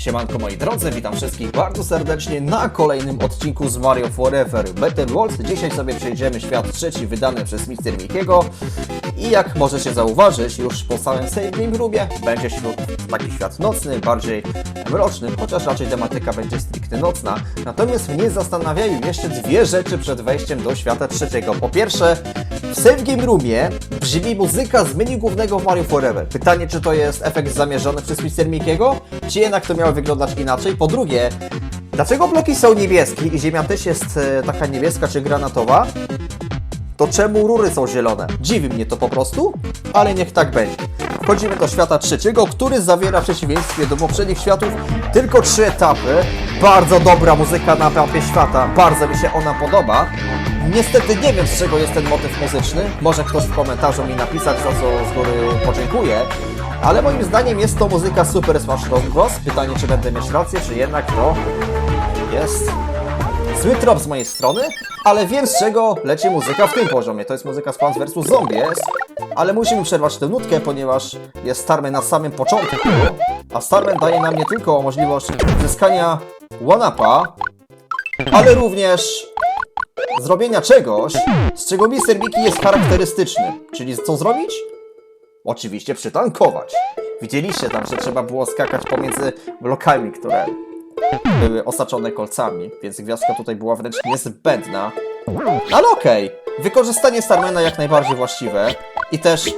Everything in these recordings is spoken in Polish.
Siemanko moi drodzy, witam wszystkich bardzo serdecznie na kolejnym odcinku z Mario Forever Battle World. Dzisiaj sobie przejdziemy świat trzeci wydany przez Mr. Mickey'ego i jak możecie zauważyć, już po całym save game roomie będzie taki świat nocny, bardziej mroczny, chociaż raczej tematyka będzie stricte nocna. Natomiast mnie zastanawiają jeszcze dwie rzeczy przed wejściem do świata trzeciego. Po pierwsze, w save game roomie brzmi muzyka z menu głównego w Mario Forever. Pytanie, czy to jest efekt zamierzony przez Mr. Mickey'ego, czy jednak to miało wyglądać inaczej? Po drugie, dlaczego bloki są niebieskie i ziemia też jest taka niebieska czy granatowa? To czemu rury są zielone? Dziwi mnie to po prostu, ale niech tak będzie. Wchodzimy do świata trzeciego, który zawiera w przeciwieństwie do poprzednich światów tylko 3 etapy. Bardzo dobra muzyka na mapie świata, bardzo mi się ona podoba. Niestety nie wiem, z czego jest ten motyw muzyczny. Może ktoś w komentarzu mi napisać, za co z góry podziękuję. Ale moim zdaniem jest to muzyka Super Smash Bros. Pytanie, czy będę mieć rację, czy jednak to jest zły trop z mojej strony. Ale wiem, z czego leci muzyka w tym poziomie. To jest muzyka z Plants vs. Zombies. Ale musimy przerwać tę nutkę, ponieważ jest Starman na samym początku. A Starman daje nam nie tylko możliwość uzyskania one-upa, ale również zrobienia czegoś, z czego Mr. Mickey jest charakterystyczny. Czyli co zrobić? Oczywiście przytankować. Widzieliście tam, że trzeba było skakać pomiędzy blokami, które były osaczone kolcami, więc gwiazdka tutaj była wręcz niezbędna. Ale okej, wykorzystanie Starmana jak najbardziej właściwe i też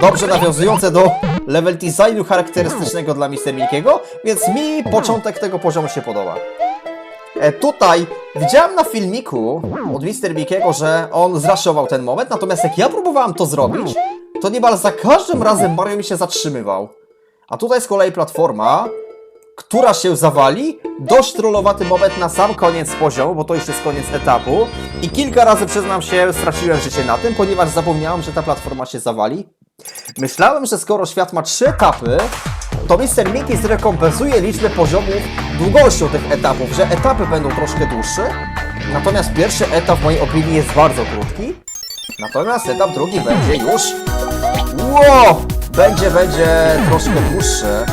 dobrze nawiązujące do level designu charakterystycznego dla Mr. Mickey'ego, więc mi początek tego poziomu się podoba. Tutaj widziałem na filmiku od Mr. Mickey'ego, że on zraszował ten moment, natomiast jak ja próbowałem to zrobić, to niemal za każdym razem Mario mi się zatrzymywał. A tutaj z kolei platforma, która się zawali, dość trollowaty moment na sam koniec poziomu, bo to już jest koniec etapu. I kilka razy, przyznam się, straciłem życie na tym, ponieważ zapomniałem, że ta platforma się zawali. Myślałem, że skoro świat ma 3 etapy, to Mr. Mickey zrekompensuje liczbę poziomów długością tych etapów, że etapy będą troszkę dłuższe. Natomiast pierwszy etap w mojej opinii jest bardzo krótki. Natomiast etap drugi będzie już... Będzie troszkę dłuższy.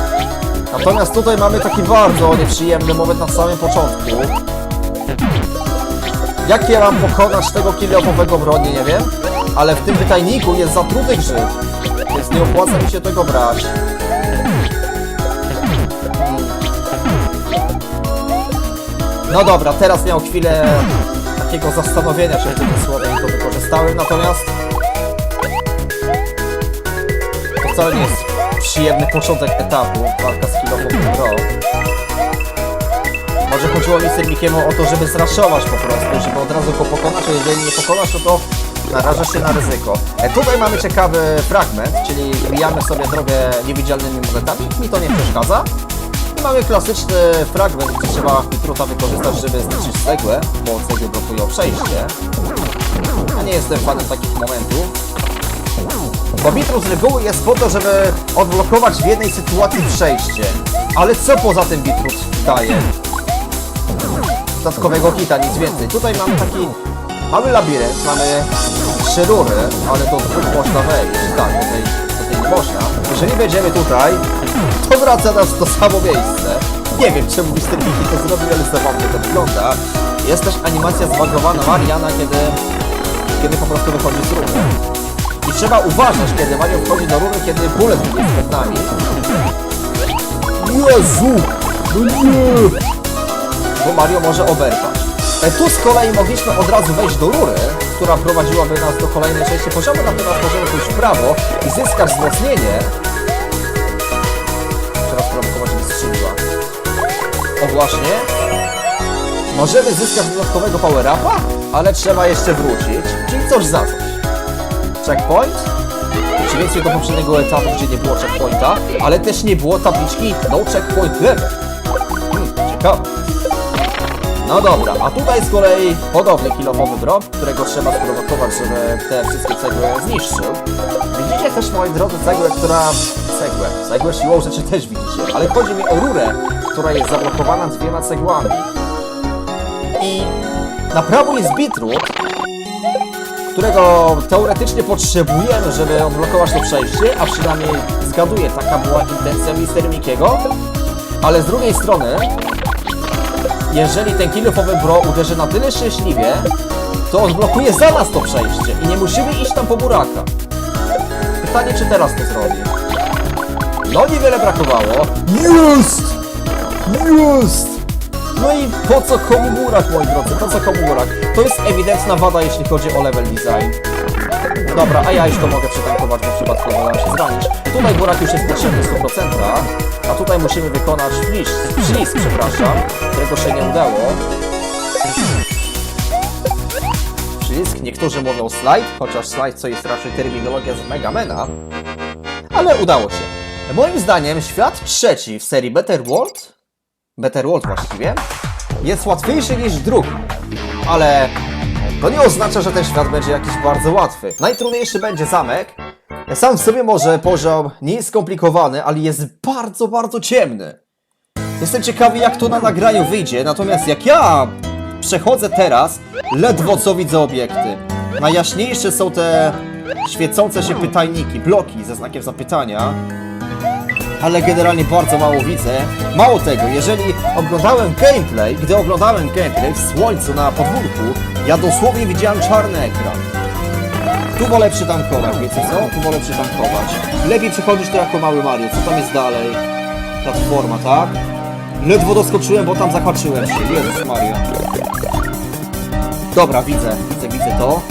Natomiast tutaj mamy taki bardzo nieprzyjemny moment na samym początku. Jak ja mam pokonać tego kilofowego broni, nie wiem. Ale w tym pytajniku jest zatruty grzyb, więc nie opłaca mi się tego brać. No dobra, teraz miał chwilę takiego zastanowienia się tym słowem i to wykorzystałem, natomiast to wcale nie jest przyjemny początek etapu, walka z kilofowym pro. Może chodziło Mr. Mickey'emu o to, żeby zraszować po prostu, żeby od razu go pokonać, a jeżeli nie pokonasz, to narażasz się na ryzyko. Tutaj mamy ciekawy fragment, czyli mijamy sobie drogę niewidzialnymi monetami, mi to nie przeszkadza. I mamy klasyczny fragment, gdzie trzeba Bitruta wykorzystać, żeby zniszczyć cegłę, bo cegły blokują przejście. Ja nie jestem fanem takich momentów. Bo Bitrut z reguły jest po to, żeby odblokować w jednej sytuacji przejście. Ale co poza tym Bitrut daje? Dodatkowego hita, nic więcej. Tutaj mamy taki mały labirynt, mamy 3 rury, ale do 2 można wejść. Tak, do tej nie można. Jeżeli wejdziemy tutaj, to wraca nas w to samo miejsce. Nie wiem, czemu Mr. Mickey to zrobił, ale zabawnie to wygląda. Jest też animacja zbagowana Mariana, kiedy po prostu wychodzi z rury. I trzeba uważać, kiedy Mario wchodzi do rury, kiedy bullet jest przed nami. Jezu! No nie! Bo Mario może oberwać. Tu z kolei mogliśmy od razu wejść do rury, która prowadziłaby nas do kolejnej części poziomu, natomiast możemy pójść w prawo i zyskać wzmocnienie. Teraz prowokować mi strzeliła. O właśnie. Możemy zyskać dodatkowego power-upa, ale trzeba jeszcze wrócić, czyli coś za coś. Checkpoint? W przeciwieństwie do poprzedniego etapu, gdzie nie było checkpointa, ale też nie było tabliczki no checkpoint level. Ciekawe. No dobra, a tutaj z kolei podobny kilofowy drop, którego trzeba sprowokować, żeby te wszystkie cegły zniszczył. Widzicie też, moi drodzy, cegłę, która... Cegłę siłą rzeczy też widzicie, ale chodzi mi o rurę, która jest zablokowana 2 cegłami. I na prawo jest Bitrut, którego teoretycznie potrzebujemy, żeby odblokować to przejście, a przynajmniej zgaduję, taka była intencja Mr. Mickey'ego. Ale z drugiej strony, jeżeli ten kilofowy bro uderzy na tyle szczęśliwie, to odblokuje za nas to przejście i nie musimy iść tam po buraka. Pytanie, czy teraz to zrobi. No niewiele brakowało. Jest! Jest! No i po co komu burak, moi drodzy? Po co komu burak? To jest ewidentna wada, jeśli chodzi o level design. Dobra, a ja już to mogę przytankować, bo w przypadku nam się zranisz. Tutaj burak już jest potrzebny 100%, a tutaj musimy wykonać ślizg, przepraszam, którego się nie udało. Ślizg, niektórzy mówią slide, chociaż slide to jest raczej terminologia z Megamena, ale udało się. Moim zdaniem świat trzeci w serii Better World właściwie, jest łatwiejszy niż drugi, ale to nie oznacza, że ten świat będzie jakiś bardzo łatwy. Najtrudniejszy będzie zamek. Sam w sobie może poziom nie jest skomplikowany, ale jest bardzo, bardzo ciemny. Jestem ciekawy, jak to na nagraniu wyjdzie, natomiast jak ja przechodzę teraz, ledwo co widzę obiekty. Najjaśniejsze są te świecące się pytajniki, bloki ze znakiem zapytania. Ale generalnie bardzo mało widzę. Mało tego, jeżeli gdy oglądałem gameplay w słońcu na podwórku, ja dosłownie widziałem czarny ekran. Tu wolę przytankować, wiecie co? Tu wolę przytankować. Lepiej przechodzić to jako mały Mario. Co tam jest dalej? Platforma, tak? Ledwo doskoczyłem, bo tam zahaczyłem się. Jezus Maria. Dobra, widzę to.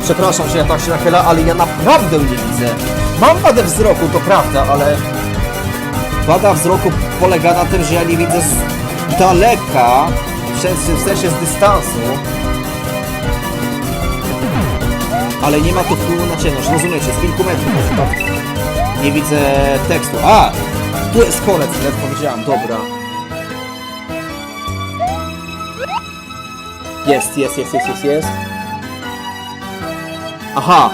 Przepraszam, że ja tak się nachyla, ale ja naprawdę nie widzę. Mam wadę wzroku, to prawda, ale wada wzroku polega na tym, że ja nie widzę z daleka, w sensie z dystansu. Ale nie ma to wpływu na ciemność, rozumiecie, z kilku metrów. Tak. Nie widzę tekstu. A! Tu jest korec, ledwo widziałem, dobra. Jest. Aha!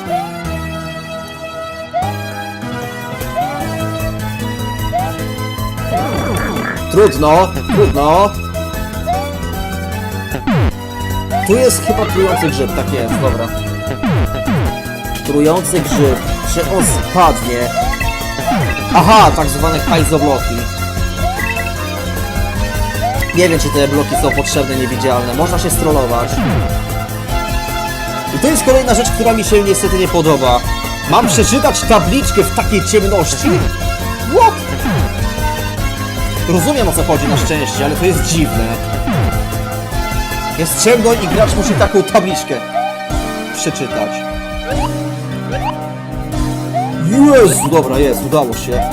Trudno. Tu jest chyba trujący grzyb, tak jest, dobra. Trujący grzyb. Czy on spadnie? Aha, tak zwane hajzobloki. Nie wiem, czy te bloki są potrzebne, niewidzialne. Można się strollować. I to jest kolejna rzecz, która mi się niestety nie podoba. Mam przeczytać tabliczkę w takiej ciemności? What? Rozumiem, o co chodzi na szczęście, ale to jest dziwne. Jest ciemno i gracz musi taką tabliczkę przeczytać. Jezu, dobra, udało się.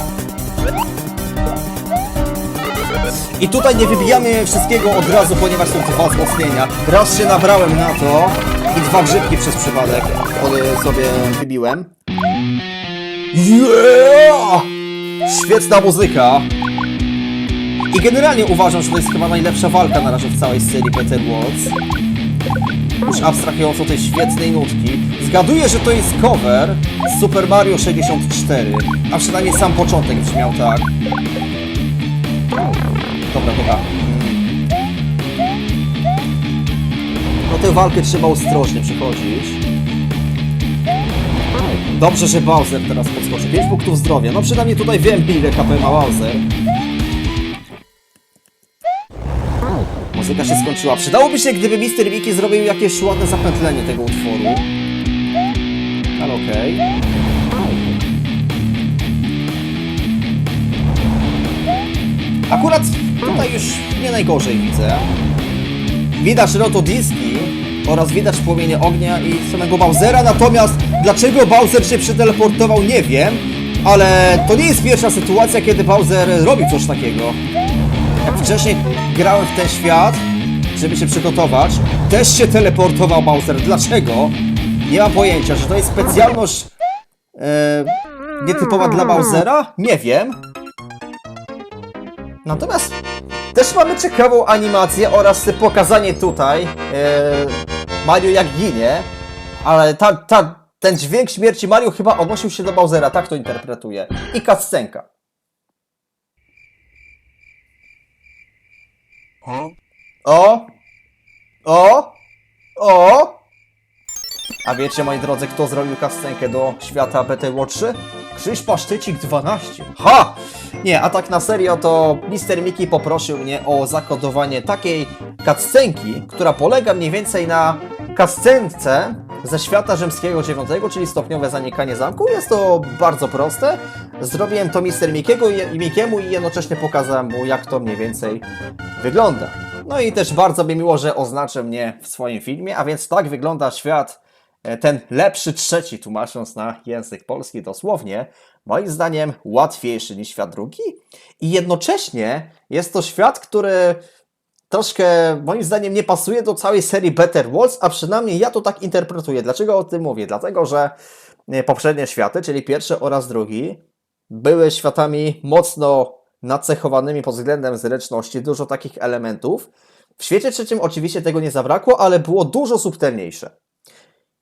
I tutaj nie wybijamy wszystkiego od razu, ponieważ są dwa wzmocnienia. Raz się nabrałem na to i dwa grzybki przez przypadek sobie wybiłem. Yeah! Świetna muzyka. I generalnie uważam, że to jest chyba najlepsza walka na razie w całej serii Better Worlds. Już abstrahując od tej świetnej nutki. Zgaduję, że to jest cover z Super Mario 64. A przynajmniej sam początek brzmiał tak. Dobra. No tę walkę trzeba ostrożnie przechodzić. Dobrze, że Bowser teraz podskoczy. 5 punktów zdrowia. No przynajmniej tutaj wiem, ile KP ma Bowser. Muzyka się skończyła. Przydałoby się, gdyby Mr. Mickey zrobił jakieś ładne zapętlenie tego utworu. Ale okej. Akurat tutaj już nie najgorzej widzę. Widać rotodiski oraz widać płomienie ognia i samego Bowsera, natomiast dlaczego Bowser się przeteleportował, nie wiem, ale to nie jest pierwsza sytuacja, kiedy Bowser robi coś takiego. Jak wcześniej grałem w ten świat, żeby się przygotować, też się teleportował Bowser. Dlaczego? Nie mam pojęcia, że to jest specjalność nietypowa dla Bowsera? Nie wiem. Natomiast też mamy ciekawą animację oraz pokazanie tutaj Mario jak ginie, ale ten dźwięk śmierci Mario chyba odnosił się do Bowsera, tak to interpretuję. I cutscenka. O! A wiecie, moi drodzy, kto zrobił cutscenkę do świata BTW 3? Krzyś Paszczycik 12. Ha! Nie, a tak na serio to Mr. Mickey poprosił mnie o zakodowanie takiej cutscenki, która polega mniej więcej na cutscence ze świata rzymskiego IX, czyli stopniowe zanikanie zamku. Jest to bardzo proste. Zrobiłem to Mr. Mickiemu i jednocześnie pokazałem mu, jak to mniej więcej wygląda. No i też bardzo mi miło, że oznaczy mnie w swoim filmie, a więc tak wygląda świat ten lepszy trzeci, tłumacząc na język polski dosłownie, moim zdaniem łatwiejszy niż świat drugi. I jednocześnie jest to świat, który troszkę moim zdaniem nie pasuje do całej serii Better Worlds, a przynajmniej ja to tak interpretuję. Dlaczego o tym mówię? Dlatego, że poprzednie światy, czyli pierwszy oraz drugi, były światami mocno nacechowanymi pod względem zręczności, dużo takich elementów. W świecie trzecim oczywiście tego nie zabrakło, ale było dużo subtelniejsze.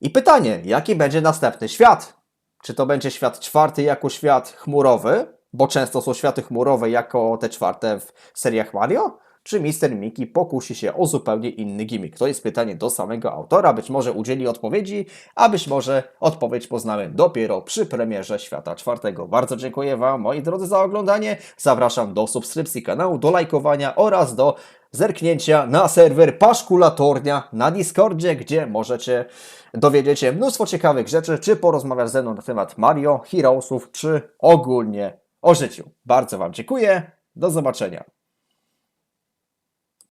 I pytanie, jaki będzie następny świat? Czy to będzie świat czwarty jako świat chmurowy, bo często są światy chmurowe jako te czwarte w seriach Mario? Czy Mr. Mickey pokusi się o zupełnie inny gimmick? To jest pytanie do samego autora, być może udzieli odpowiedzi, a być może odpowiedź poznamy dopiero przy premierze świata czwartego. Bardzo dziękuję Wam, moi drodzy, za oglądanie. Zapraszam do subskrypcji kanału, do lajkowania oraz do zerknięcia na serwer Paszkulatornia na Discordzie, gdzie możecie dowiedzieć się mnóstwo ciekawych rzeczy, czy porozmawiać ze mną na temat Mario, Heroesów, czy ogólnie o życiu. Bardzo Wam dziękuję, do zobaczenia.